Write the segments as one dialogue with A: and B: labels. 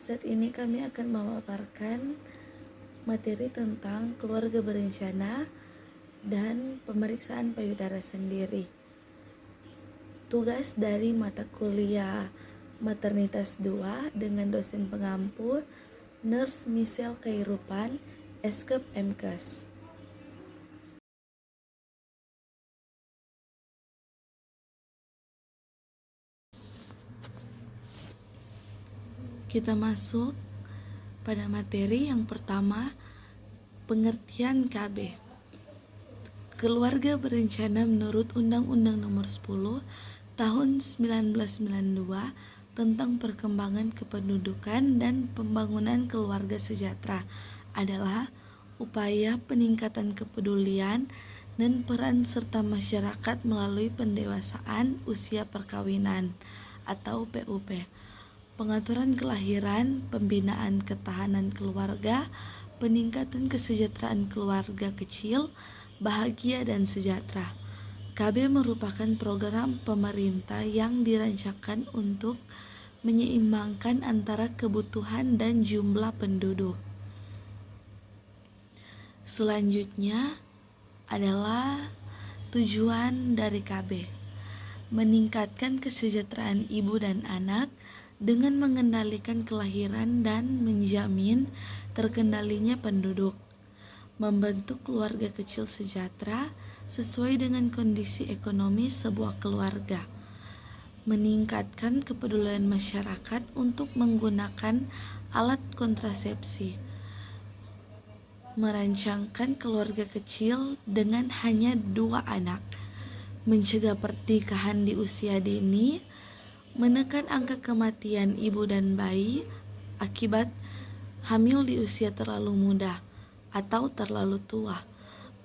A: Saat ini kami akan memaparkan materi tentang keluarga berencana dan pemeriksaan payudara sendiri. Tugas dari mata kuliah Maternitas 2 dengan dosen pengampu Nurse Michelle Khairupan, Eskep MKes. Kita masuk pada materi yang pertama, pengertian KB. Keluarga berencana menurut Undang-Undang Nomor 10 Tahun 1992 tentang perkembangan kependudukan dan pembangunan keluarga sejahtera adalah upaya peningkatan kepedulian dan peran serta masyarakat melalui pendewasaan usia perkawinan atau PUP, pengaturan kelahiran, pembinaan ketahanan keluarga, peningkatan kesejahteraan keluarga kecil, bahagia dan sejahtera. KB merupakan program pemerintah yang dirancangkan untuk menyeimbangkan antara kebutuhan dan jumlah penduduk. Selanjutnya adalah tujuan dari KB. Meningkatkan kesejahteraan ibu dan anak dengan mengendalikan kelahiran dan menjamin terkendalinya penduduk. Membentuk keluarga kecil sejahtera sesuai dengan kondisi ekonomi sebuah keluarga. Meningkatkan kepedulian masyarakat untuk menggunakan alat kontrasepsi. Merancangkan keluarga kecil dengan hanya 2 anak. Mencegah pernikahan di usia dini, menekan angka kematian ibu dan bayi akibat hamil di usia terlalu muda atau terlalu tua,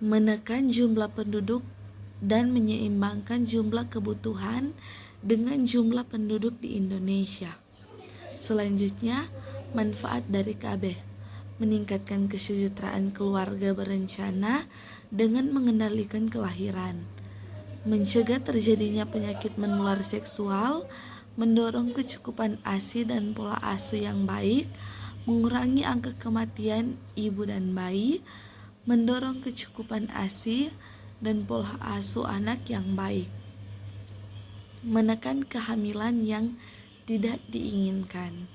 A: menekan jumlah penduduk dan menyeimbangkan jumlah kebutuhan dengan jumlah penduduk di Indonesia. Selanjutnya, manfaat dari KB. Meningkatkan kesejahteraan keluarga berencana dengan mengendalikan kelahiran, mencegah terjadinya penyakit menular seksual, mendorong kecukupan ASI dan pola asuh yang baik, mengurangi angka kematian ibu dan bayi, mendorong kecukupan ASI dan pola asuh anak yang baik, menekan kehamilan yang tidak diinginkan.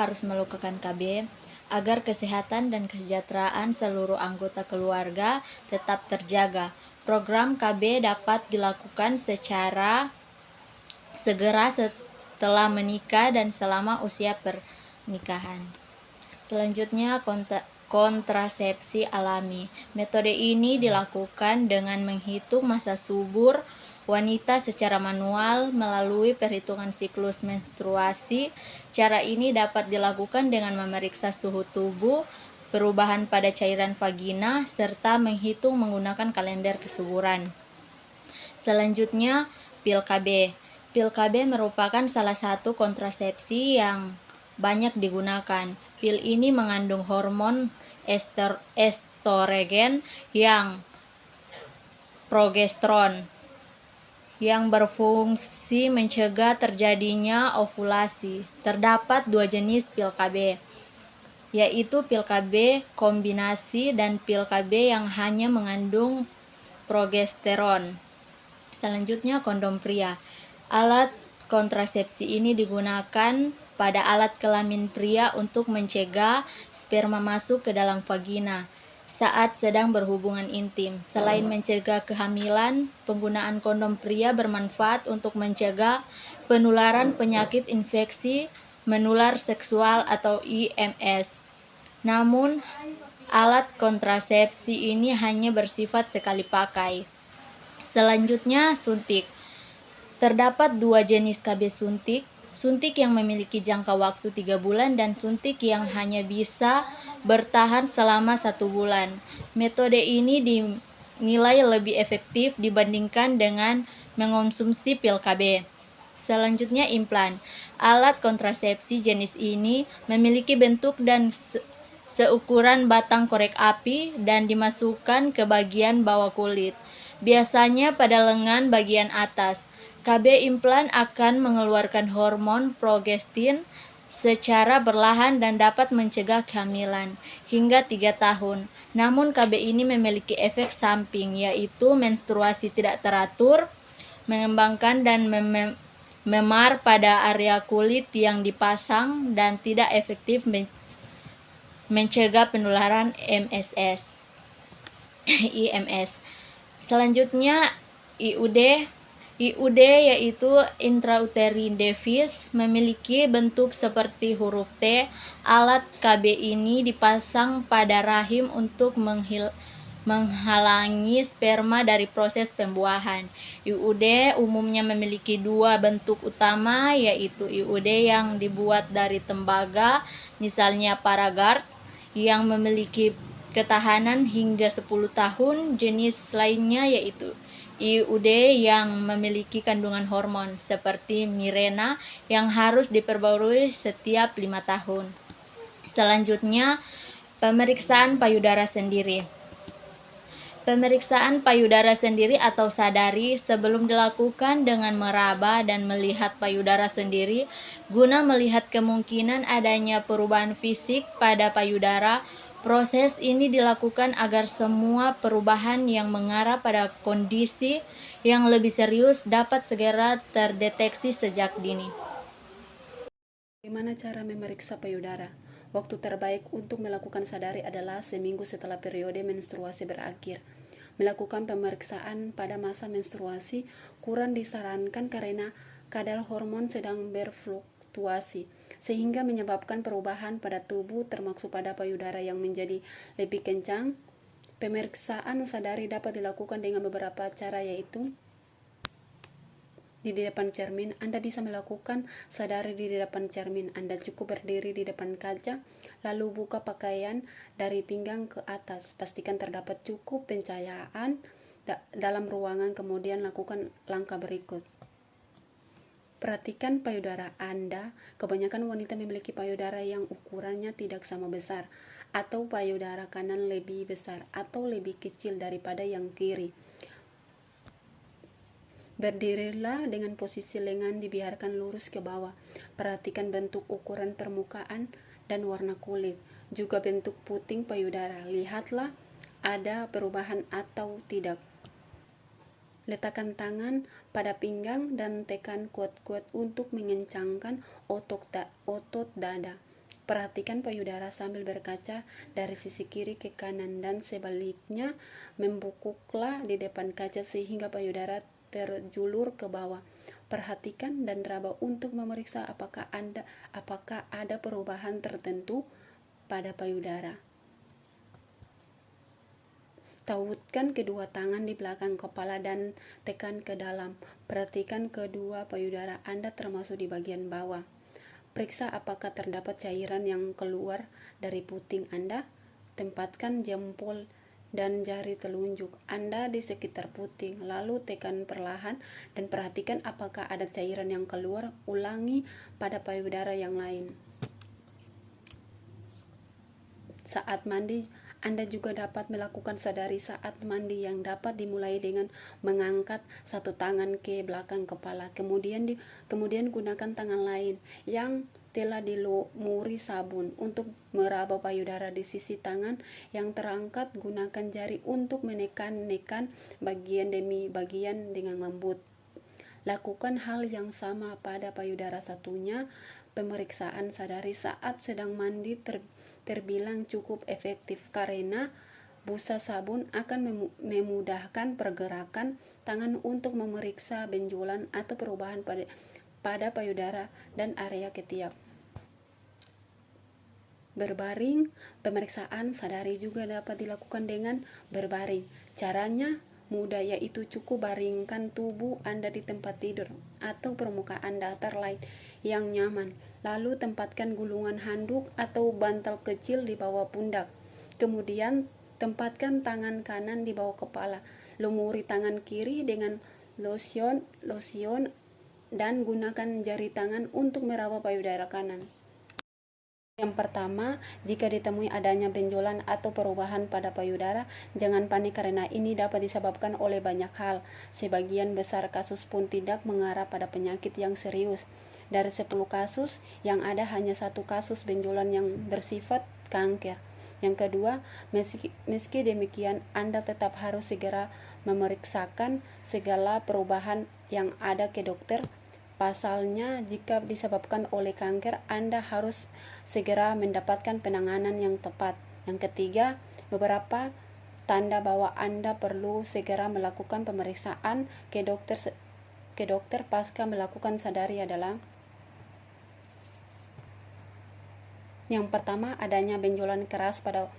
B: Harus melakukan KB agar kesehatan dan kesejahteraan seluruh anggota keluarga tetap terjaga. Program KB dapat dilakukan secara segera setelah menikah dan selama usia pernikahan. Selanjutnya, kontrasepsi alami. Metode ini dilakukan dengan menghitung masa subur wanita secara manual melalui perhitungan siklus menstruasi. Cara ini dapat dilakukan dengan memeriksa suhu tubuh, perubahan pada cairan vagina, serta menghitung menggunakan kalender kesuburan. Selanjutnya, pil KB. Pil KB merupakan salah satu kontrasepsi yang banyak digunakan. Pil ini mengandung hormon estrogen yang progesteron yang berfungsi mencegah terjadinya ovulasi. Terdapat 2 jenis pil KB, yaitu pil KB kombinasi dan pil KB yang hanya mengandung progesteron. Selanjutnya, kondom pria. Alat kontrasepsi ini digunakan pada alat kelamin pria untuk mencegah sperma masuk ke dalam vagina saat sedang berhubungan intim. Selain mencegah kehamilan, penggunaan kondom pria bermanfaat untuk mencegah penularan penyakit infeksi menular seksual atau IMS. Namun, alat kontrasepsi ini hanya bersifat sekali pakai. Selanjutnya, suntik. Terdapat 2 jenis KB suntik. Suntik yang memiliki jangka waktu 3 bulan dan suntik yang hanya bisa bertahan selama 1 bulan. Metode ini dinilai lebih efektif dibandingkan dengan mengonsumsi pil KB. Selanjutnya, implan. Alat kontrasepsi jenis ini memiliki bentuk dan seukuran batang korek api dan dimasukkan ke bagian bawah kulit, biasanya pada lengan bagian atas. KB implan akan mengeluarkan hormon progestin secara berlahan dan dapat mencegah kehamilan hingga 3 tahun. Namun KB ini memiliki efek samping, yaitu menstruasi tidak teratur, mengembangkan dan memar pada area kulit yang dipasang, dan tidak efektif mencegah penularan IMS. Selanjutnya IUD. IUD yaitu intrauterine device, memiliki bentuk seperti huruf T. Alat KB ini dipasang pada rahim untuk menghalangi sperma dari proses pembuahan. IUD umumnya memiliki dua bentuk utama, yaitu IUD yang dibuat dari tembaga, misalnya Paragard, yang memiliki ketahanan hingga 10 tahun. Jenis lainnya yaitu IUD yang memiliki kandungan hormon seperti Mirena yang harus diperbarui setiap 5 tahun. Selanjutnya, pemeriksaan payudara sendiri. Pemeriksaan payudara sendiri atau sadari sebelum dilakukan dengan meraba dan melihat payudara sendiri guna melihat kemungkinan adanya perubahan fisik pada payudara. Proses ini dilakukan agar semua perubahan yang mengarah pada kondisi yang lebih serius dapat segera terdeteksi sejak dini.
C: Bagaimana cara memeriksa payudara? Waktu terbaik untuk melakukan sadari adalah seminggu setelah periode menstruasi berakhir. Melakukan pemeriksaan pada masa menstruasi kurang disarankan karena kadar hormon sedang berfluktuasi, sehingga menyebabkan perubahan pada tubuh termasuk pada payudara yang menjadi lebih kencang. Pemeriksaan sadari dapat dilakukan dengan beberapa cara, yaitu di depan cermin. Anda bisa melakukan sadari di depan cermin. Anda cukup berdiri di depan kaca, lalu buka pakaian dari pinggang ke atas. Pastikan terdapat cukup pencahayaan dalam ruangan, kemudian lakukan langkah berikut. Perhatikan payudara Anda. Kebanyakan wanita memiliki payudara yang ukurannya tidak sama besar, atau payudara kanan lebih besar atau lebih kecil daripada yang kiri. Berdirilah dengan posisi lengan dibiarkan lurus ke bawah. Perhatikan bentuk ukuran permukaan dan warna kulit, juga bentuk puting payudara. Lihatlah ada perubahan atau tidak. Letakkan tangan pada pinggang dan tekan kuat-kuat untuk mengencangkan otot dada. Perhatikan payudara sambil berkaca dari sisi kiri ke kanan dan sebaliknya. Membungkuklah di depan kaca sehingga payudara terjulur ke bawah. Perhatikan dan raba untuk memeriksa apakah ada perubahan tertentu pada payudara. Tautkan kedua tangan di belakang kepala dan tekan ke dalam. Perhatikan kedua payudara Anda termasuk di bagian bawah. Periksa apakah terdapat cairan yang keluar dari puting Anda. Tempatkan jempol dan jari telunjuk Anda di sekitar puting, lalu tekan perlahan dan perhatikan apakah ada cairan yang keluar. Ulangi pada payudara yang lain. Saat mandi, Anda juga dapat melakukan sadari saat mandi, yang dapat dimulai dengan mengangkat satu tangan ke belakang kepala, kemudian gunakan tangan lain yang telah dilumuri sabun untuk meraba payudara di sisi tangan yang terangkat. Gunakan jari untuk menekan-nekan bagian demi bagian dengan lembut. Lakukan hal yang sama pada payudara satunya. Pemeriksaan sadari saat sedang mandi terbilang cukup efektif karena busa sabun akan memudahkan pergerakan tangan untuk memeriksa benjolan atau perubahan pada payudara dan area ketiak. Berbaring. Pemeriksaan sadari juga dapat dilakukan dengan berbaring. Caranya mudah, yaitu cukup baringkan tubuh Anda di tempat tidur atau permukaan datar lain yang nyaman. Lalu tempatkan gulungan handuk atau bantal kecil di bawah pundak. Kemudian tempatkan tangan kanan di bawah kepala. Lumuri tangan kiri dengan lotion dan gunakan jari tangan untuk meraba payudara kanan. Yang pertama, jika ditemui adanya benjolan atau perubahan pada payudara, jangan panik karena ini dapat disebabkan oleh banyak hal. Sebagian besar kasus pun tidak mengarah pada penyakit yang serius. dari 10 kasus yang ada hanya 1 kasus benjolan yang bersifat kanker. Yang kedua, meski demikian Anda tetap harus segera memeriksakan segala perubahan yang ada ke dokter. Pasalnya, jika disebabkan oleh kanker, Anda harus segera mendapatkan penanganan yang tepat. Yang ketiga, beberapa tanda bahwa Anda perlu segera melakukan pemeriksaan ke dokter pasca melakukan sadari adalah: yang pertama, adanya benjolan keras pada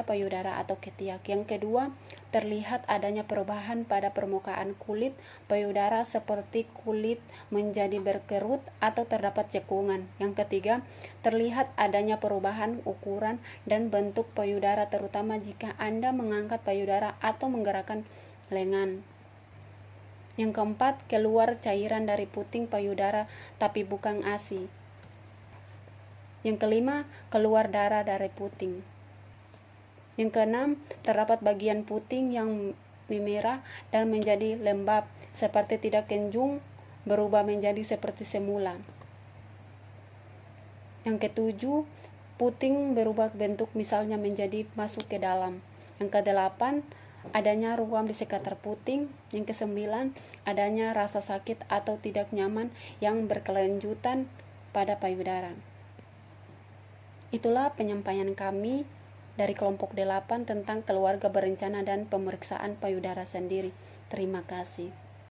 C: payudara atau ketiak. Yang kedua, terlihat adanya perubahan pada permukaan kulit payudara seperti kulit menjadi berkerut atau terdapat cekungan. Yang ketiga, terlihat adanya perubahan ukuran dan bentuk payudara terutama jika Anda mengangkat payudara atau menggerakkan lengan. Yang keempat, keluar cairan dari puting payudara tapi bukan ASI. Yang kelima, keluar darah dari puting. Yang keenam, terdapat bagian puting yang memerah dan menjadi lembab, seperti tidak kenjung, berubah menjadi seperti semula. Yang ketujuh, puting berubah bentuk, misalnya menjadi masuk ke dalam. Yang kedelapan, adanya ruam di sekitar puting. Yang kesembilan, adanya rasa sakit atau tidak nyaman yang berkelanjutan pada payudara. Itulah penyampaian kami dari kelompok 8 tentang keluarga berencana dan pemeriksaan payudara sendiri. Terima kasih.